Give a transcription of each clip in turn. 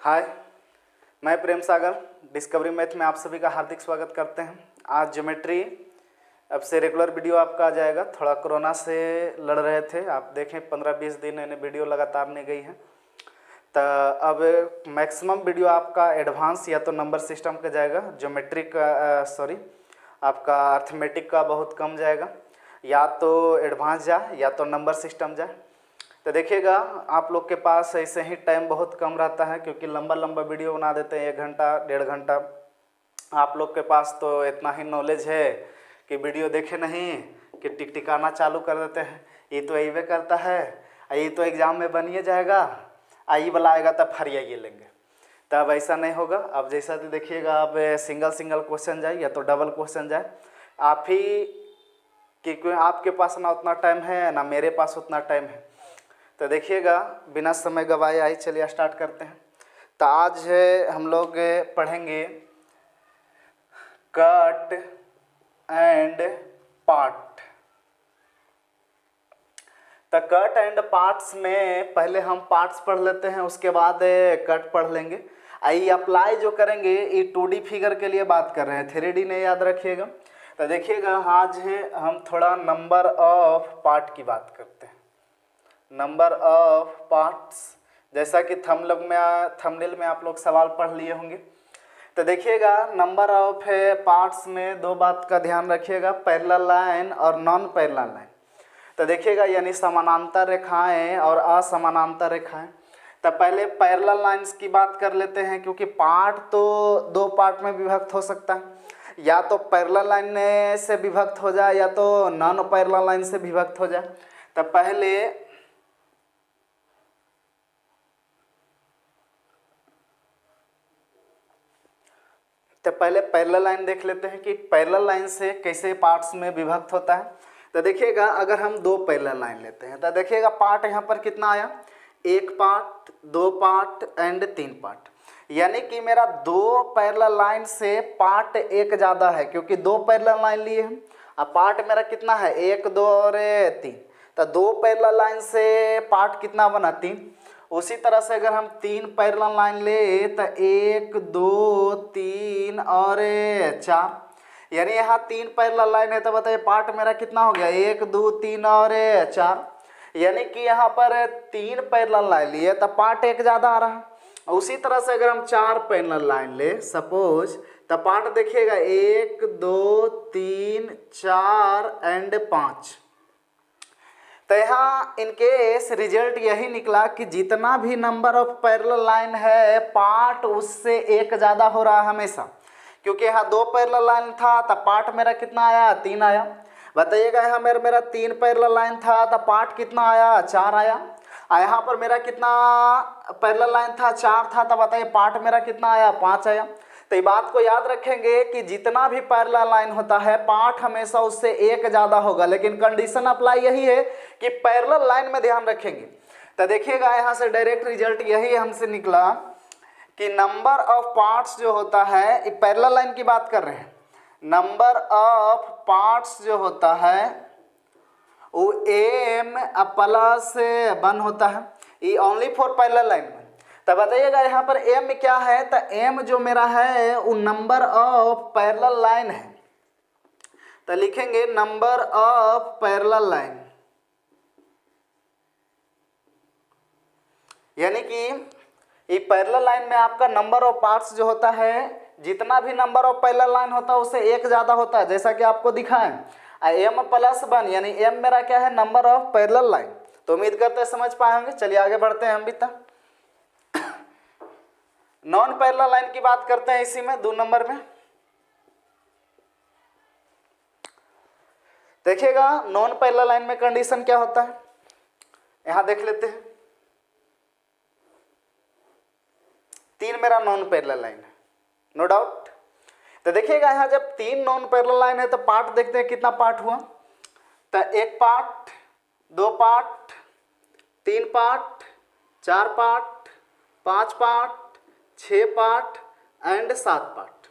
हाय, मैं Prem Sagar discovery math में आप सभी का हार्दिक स्वागत करते हैं। आज ज्योमेट्री अब से रेगुलर वीडियो आपका आ जाएगा। थोड़ा कोरोना से लड़ रहे थे, आप देखें 15-20 दिन यानी वीडियो लगातार नहीं गई है, तो अब मैक्सिमम वीडियो आपका एडवांस या तो नंबर सिस्टम का जाएगा, ज्योमेट्री का आपका अर्थमेटिक का बहुत कम जाएगा, या तो एडवांस जाए या तो नंबर सिस्टम जाए। तो देखिएगा आप लोग के पास ऐसे ही टाइम बहुत कम रहता है, क्योंकि लंबा लंबा वीडियो बना देते हैं 1 घंटा 1.5 घंटा। आप लोग के पास तो इतना ही नॉलेज है कि वीडियो देखे नहीं कि टिकटिकाना चालू कर देते हैं, ये तो ऐवे करता है, ये तो एग्ज़ाम में बनिए जाएगा, आई वाला आएगा तब फरियाइए लेंगे। तब ऐसा नहीं होगा। अब जैसा कि देखिएगा, अब सिंगल क्वेश्चन जाए या तो डबल क्वेश्चन जाए, आप ही कि आपके पास ना उतना टाइम है ना मेरे पास उतना टाइम है। तो देखिएगा बिना समय गवाए आई चलिए स्टार्ट करते हैं। तो आज हम लोग पढ़ेंगे कट एंड पार्ट। तो कट एंड पार्ट्स में पहले हम पार्ट्स पढ़ लेते हैं, उसके बाद कट पढ़ लेंगे। आई अप्लाई जो करेंगे ये 2D फिगर के लिए बात कर रहे हैं, 3D नहीं याद रखिएगा। तो देखिएगा आज हम थोड़ा नंबर ऑफ पार्ट की बात करते हैं, नंबर ऑफ पार्ट्स। जैसा कि थंबनेल में आप लोग सवाल पढ़ लिए होंगे। तो देखिएगा नंबर ऑफ पार्ट्स में 2 बात का ध्यान रखिएगा, पैरेलल लाइन और नॉन पैरेलल लाइन। तो देखिएगा यानी समानांतर रेखाएं और असमानांतर रेखाएं। तो पहले पैरेलल लाइंस की बात कर लेते हैं, क्योंकि पार्ट तो 2 पार्ट में विभक्त हो सकता है, या तो पैरेलल लाइन से विभक्त हो जाए या तो नॉन पैरेलल लाइन से विभक्त हो जाए। तो पहले पैरेलल लाइन देख लेते हैं कि पैरेलल लाइन से कैसे पार्ट्स में विभक्त होता है। तो देखिएगा अगर हम 2 पैरेलल लाइन लेते हैं तो देखिएगा पार्ट यहाँ पर कितना आया, 1 पार्ट, 2 पार्ट एंड 3 पार्ट। यानी कि मेरा 2 पैरेलल लाइन से पार्ट 1 ज़्यादा है, क्योंकि 2 पैरेलल लाइन लिए हैं। अब पार्ट मेरा कितना है, 1, 2 और 3। तो 2 पैरेलल लाइन से पार्ट कितना बना, 3। उसी तरह से अगर हम 3 पैरेलल लाइन ले तो 1, 2, 3 और 4, यानी यहाँ 3 पैरेलल लाइन है। तो बताइए पार्ट मेरा कितना हो गया, 1, 2, 3 और 4। यानी कि यहाँ पर 3 पैरेलल लाइन लिए तो पार्ट 1 ज़्यादा आ रहा है। उसी तरह से अगर हम 4 पैरेलल लाइन ले सपोज, तो पार्ट देखिएगा 1, 2, 3, 4 एंड 5। तो यहाँ इनकेस रिजल्ट यही निकला कि जितना भी नंबर ऑफ पैरेलल लाइन है पार्ट उससे 1 ज़्यादा हो रहा है हमेशा, क्योंकि यहाँ 2 पैरेलल लाइन था तो पार्ट मेरा कितना आया, 3 आया। बताइएगा यहाँ मेरा 3 पैरेलल लाइन था तो पार्ट कितना आया, 4 आया। यहाँ पर मेरा कितना पैरेलल लाइन था, 4 था, तो बताइए पार्ट मेरा कितना आया, 5 आया। तो ये बात को याद रखेंगे कि जितना भी पैरेलल लाइन होता है पार्ट हमेशा उससे 1 ज़्यादा होगा, लेकिन कंडीशन अप्लाई यही है कि पैरेलल लाइन में ध्यान रखेंगे। तो देखिएगा यहाँ से डायरेक्ट रिजल्ट यही हमसे निकला कि नंबर ऑफ पार्ट्स जो होता है, पैरेलल लाइन की बात कर रहे हैं, नंबर ऑफ पार्ट्स जो होता है वो m प्लस 1 होता है, ये ओनली फॉर पैरेलल लाइन में। तो बताइएगा यहाँ पर m क्या है, तो m जो मेरा है वो नंबर ऑफ पैरेलल लाइन है। तो लिखेंगे नंबर ऑफ पैरेलल लाइन, यानी कि ये पैरेलल लाइन में आपका नंबर ऑफ पार्ट्स जो होता है, जितना भी नंबर ऑफ पैरेलल लाइन होता है उससे 1 ज़्यादा होता है, जैसा कि आपको दिखाएं। m प्लस 1 यानी m मेरा क्या है, नंबर ऑफ पैरेलल लाइन। तो उम्मीद करते हैं समझ पाए होंगे। चलिए आगे बढ़ते हैं हम भी तक। नॉन पैरेलल लाइन की बात करते हैं इसी में 2 नंबर में। देखिएगा नॉन पैरेलल लाइन में कंडीशन क्या होता है, यहां देख लेते हैं। 3 मेरा नॉन पैरेलल लाइन है, नो डाउट। तो देखिएगा यहाँ जब 3 नॉन पैरेलल लाइन है तो पार्ट देखते हैं कितना पार्ट हुआ। तो 1 part, 2 part, 3 part, 4 part, 5 part, 6 part and 7 part.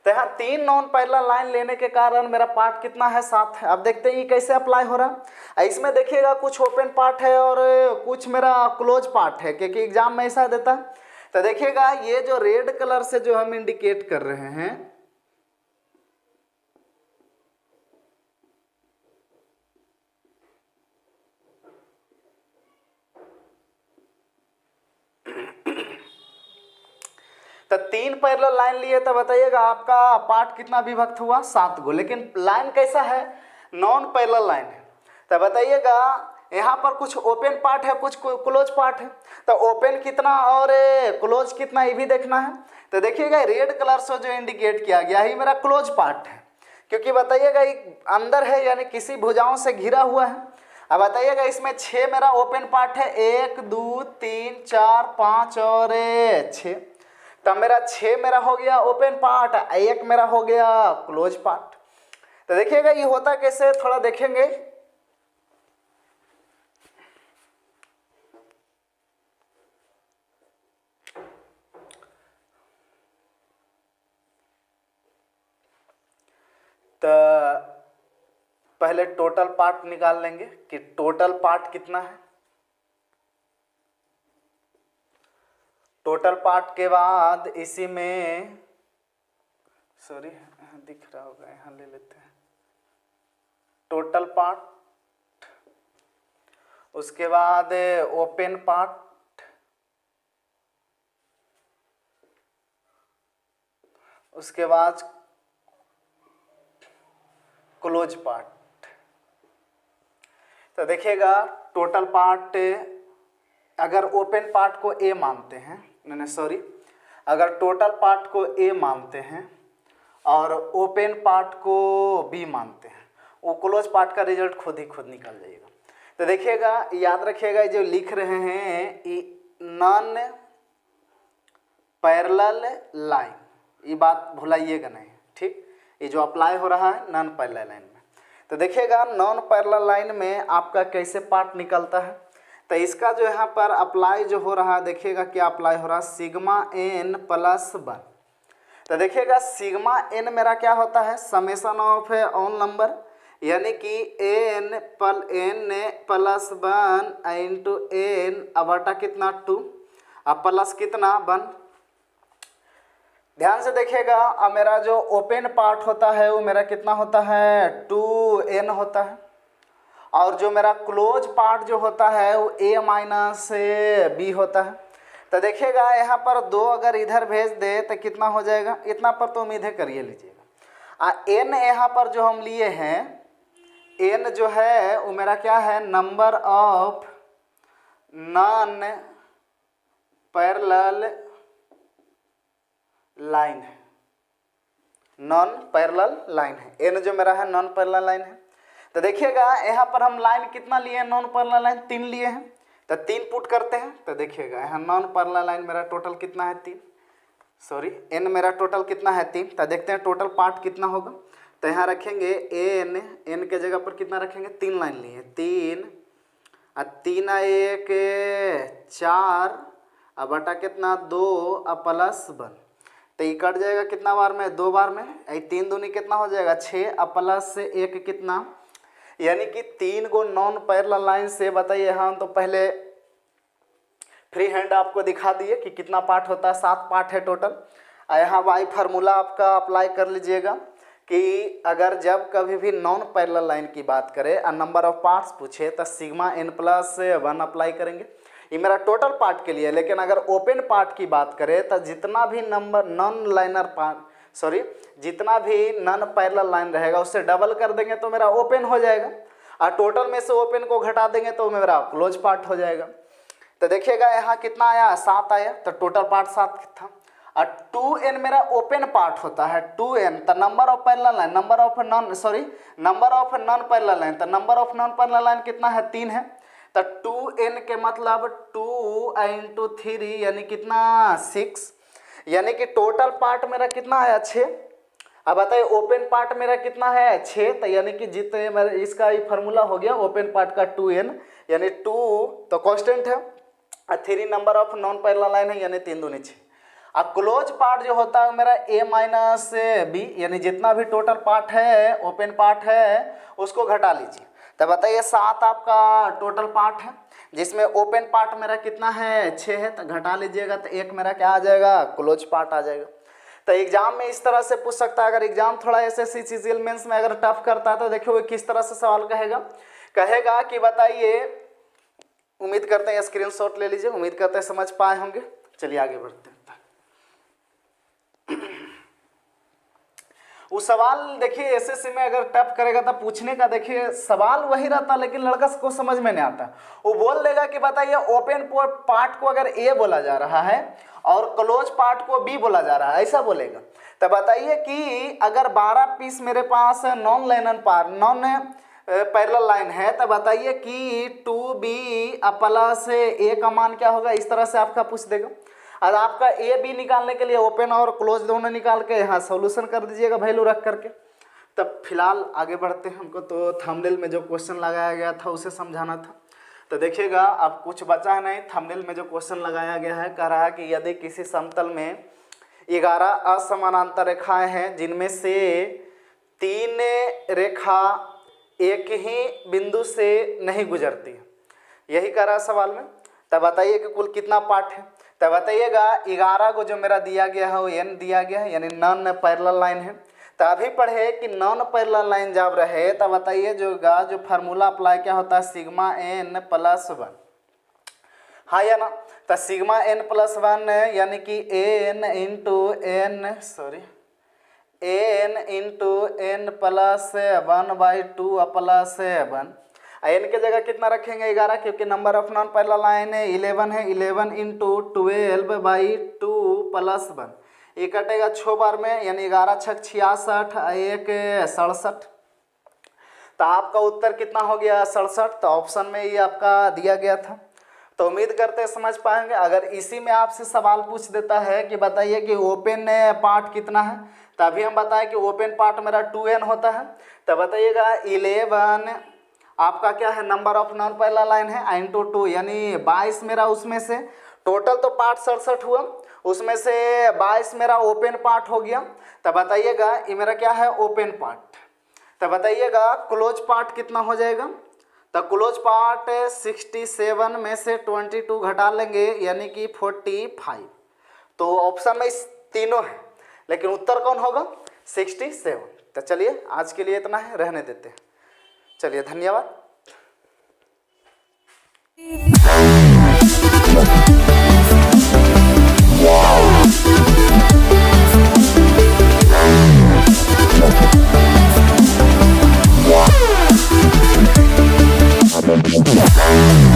तो यहाँ 3 नॉन पैरेलल लाइन लेने के कारण मेरा पार्ट कितना है, 7 है। अब देखते हैं ये कैसे अप्लाई हो रहा है। इसमें देखिएगा कुछ ओपन पार्ट है और कुछ मेरा क्लोज पार्ट है, क्योंकि एग्जाम में ऐसा देता है तो देखिएगा ये जो रेड कलर से जो हम इंडिकेट कर रहे हैं, तो 3 पैरेलल लाइन लिए तो बताइएगा आपका पार्ट कितना विभक्त हुआ, 7 गो। लेकिन लाइन कैसा है, नॉन पैरेलल लाइन है। तो बताइएगा यहाँ पर कुछ ओपन पार्ट है, कुछ क्लोज पार्ट है। तो ओपन कितना और क्लोज कितना ये भी देखना है। तो देखिएगा रेड कलर से जो इंडिकेट किया गया है मेरा क्लोज पार्ट है, क्योंकि बताइएगा एक अंदर है यानी किसी भुजाओं से घिरा हुआ है। अब बताइएगा इसमें 6 मेरा ओपन पार्ट है, 1 2 3 4 5 और 6। तब मेरा 6 मेरा हो गया ओपन पार्ट, 1 मेरा हो गया क्लोज पार्ट। तो देखिएगा ये होता कैसे, थोड़ा देखेंगे। तो पहले टोटल पार्ट निकाल लेंगे कि टोटल पार्ट कितना है। टोटल पार्ट के बाद इसी में, सॉरी यहाँ दिख रहा होगा, यहाँ ले लेते हैं टोटल पार्ट, उसके बाद ओपन पार्ट, उसके बाद क्लोज पार्ट। तो देखिएगा टोटल पार्ट, अगर ओपन पार्ट को ए मानते हैं, नहीं सॉरी, अगर टोटल पार्ट को ए मानते हैं और ओपन पार्ट को बी मानते हैं, वो क्लोज पार्ट का रिजल्ट खुद ही खुद निकल जाएगा। तो देखिएगा याद रखिएगा जो लिख रहे हैं नॉन पैरेलल लाइन, ये बात भुलाइएगा नहीं, ठीक। ये जो अप्लाई हो रहा है नॉन पैरेलल लाइन में। तो देखिएगा नॉन पैरेलल लाइन में आपका कैसे पार्ट निकलता है। तो इसका जो यहाँ पर अप्लाई जो हो रहा है, देखिएगा क्या अप्लाई हो रहा है, सिग्मा एन प्लस 1। तो देखिएगा सिग्मा एन मेरा क्या होता है, समेशन ऑफ ऑल नंबर, यानी कि एन प्लस 1 इंटू एन अबटा कितना 2 अब प्लस कितना 1। ध्यान से देखिएगा अब मेरा जो ओपन पार्ट होता है वो मेरा कितना होता है 2n होता है, और जो मेरा क्लोज पार्ट जो होता है वो a माइनस b होता है। तो देखिएगा यहाँ पर 2 अगर इधर भेज दे तो कितना हो जाएगा, इतना पर तो उम्मीद है करिए लीजिएगा। n यहाँ पर जो हम लिए हैं, n जो है वो मेरा क्या है, number of non parallel line है, नॉन पैरेलल लाइन है। n जो मेरा है नॉन पैरेलल लाइन है। तो देखिएगा यहाँ पर हम लाइन कितना लिए हैं, नॉन पैरेलल लाइन 3 लिए हैं। तो 3 पुट करते हैं। तो देखिएगा यहाँ नॉन पैरेलल लाइन मेरा टोटल कितना है 3, सॉरी n मेरा टोटल कितना है 3। तो देखते हैं टोटल पार्ट कितना होगा। तो यहाँ रखेंगे n के जगह पर कितना रखेंगे, 3 लाइन लिए, 3 3 1 4 अब बटा कितना 2 अब प्लस 1। तो ये कट जाएगा कितना बार में, 2 बार में। 3 दूनी कितना हो जाएगा 6 अब प्लस 1 कितना, यानी कि 3 गो नॉन पैरेलल लाइन से बताइए। हम तो पहले फ्री हैंड आपको दिखा दिए कि कितना पार्ट होता है, 7 पार्ट है टोटल। यहाँ वाई फार्मूला आपका अप्लाई कर लीजिएगा कि अगर जब कभी भी नॉन पैरेलल लाइन की बात करें और नंबर ऑफ पार्ट्स पूछे तो सिग्मा n प्लस 1 अप्लाई करेंगे। ये मेरा टोटल पार्ट के लिए। लेकिन अगर ओपन पार्ट की बात करें तो जितना भी number non liner part, sorry जितना भी नॉन पैरेलल लाइन रहेगा उससे डबल कर देंगे तो मेरा ओपन हो जाएगा, और टोटल में से ओपन को घटा देंगे तो मेरा क्लोज पार्ट हो जाएगा। तो देखिएगा यहाँ कितना आया, 7 आया। तो टोटल पार्ट 7 था। और 2n मेरा ओपन पार्ट होता है 2n। तो number of parallel line, number of non parallel line, तो number of non parallel line कितना है 3 है। तो 2n के मतलब 2 इंटू 3 यानी कितना 6, यानी कि टोटल पार्ट मेरा कितना है 6। अब बताइए ओपन पार्ट मेरा कितना है 6। तो यानी कि जितने मेरा इसका ये फार्मूला हो गया ओपन पार्ट का 2n, यानी 2 तो कांस्टेंट है और 3 number of non parallel line है, यानी 3 दूनी 6। अब क्लोज पार्ट जो होता है मेरा a माइनस b, यानी जितना भी टोटल पार्ट है ओपन पार्ट है उसको घटा लीजिए। तो बताइए 7 आपका टोटल पार्ट है, जिसमें ओपन पार्ट मेरा कितना है 6 है, तो घटा लीजिएगा तो एक मेरा क्या आ जाएगा क्लोज पार्ट आ जाएगा। तो एग्जाम में इस तरह से पूछ सकता है। अगर एग्जाम थोड़ा एसएससी सीजीएल मेंस में अगर टफ करता है तो देखिए वो किस तरह से सवाल कहेगा कि बताइए, उम्मीद करते हैं स्क्रीनशॉट ले लीजिए, उम्मीद करते हैं समझ पाए होंगे। चलिए आगे बढ़ते हैं। वो सवाल देखिए एसएससी में अगर टफ करेगा तो पूछने का देखिए सवाल वही रहता, लेकिन लड़का को समझ में नहीं आता। वो बोल देगा कि बताइए ओपन पार्ट को अगर ए बोला जा रहा है और क्लोज पार्ट को बी बोला जा रहा है, ऐसा बोलेगा। तो बताइए कि अगर 12 पीस मेरे पास नॉन पैरेलल लाइन है, तो बताइए कि 2b प्लस ए का मान क्या होगा, इस तरह से आपका पूछ देगा। और आपका ए बी निकालने के लिए ओपन और क्लोज दोनों निकाल के यहाँ सॉल्यूशन कर दीजिएगा वैल्यू रख करके। तब फिलहाल आगे बढ़ते हैं। हमको तो थंबनेल में जो क्वेश्चन लगाया गया था उसे समझाना था। तो देखिएगा अब कुछ बचा है नहीं। थंबनेल में जो क्वेश्चन लगाया गया है कह रहा है कि यदि किसी समतल में 11 असमानांतर रेखाएं हैं जिनमें से 3 रेखा एक ही बिंदु से नहीं गुजरती है, यही कह रहा है सवाल में। तब बताइए कि कुल कितना पार्ट है। तब बताइएगा 11 को जो मेरा दिया गया है वो n दिया गया है, यानी नॉन पैरेलल लाइन है। तो अभी पढ़े कि नॉन पैरेलल लाइन जब रहे तब बताइए जो फार्मूला अप्लाई क्या होता है, सिग्मा n प्लस 1, हाँ या ना। तो सिग्मा n प्लस 1 यानी कि n into n plus 1/2 plus 1। n के जगह कितना रखेंगे 11, क्योंकि number of non parallel line है 11 है। 11 इंटू 12/2 प्लस 1, ये कटेगा 6 बार में, यानी 11 छक 66, 1 67। तो आपका उत्तर कितना हो गया 67। तो ऑप्शन में ये आपका दिया गया था। तो उम्मीद करते हैं समझ पाएंगे। अगर इसी में आपसे सवाल पूछ देता है कि बताइए कि ओपन पार्ट कितना है, तभी हम बताएं कि ओपन पार्ट मेरा 2n होता है। तो बताइएगा 11 आपका क्या है, number of non parallel line है इंटू 2, यानी 22 मेरा उसमें से टोटल तो पार्ट 67 हुआ, उसमें से 22 मेरा ओपन पार्ट हो गया। तब बताइएगा ये मेरा क्या है ओपन पार्ट। तब बताइएगा क्लोज पार्ट कितना हो जाएगा। तो क्लोज पार्ट 67 में से 22 घटा लेंगे यानी कि 45। तो ऑप्शन में तीनों है, लेकिन उत्तर कौन होगा 67। तो चलिए आज के लिए इतना है, रहने देते हैं। चलिए धन्यवाद। Yeah.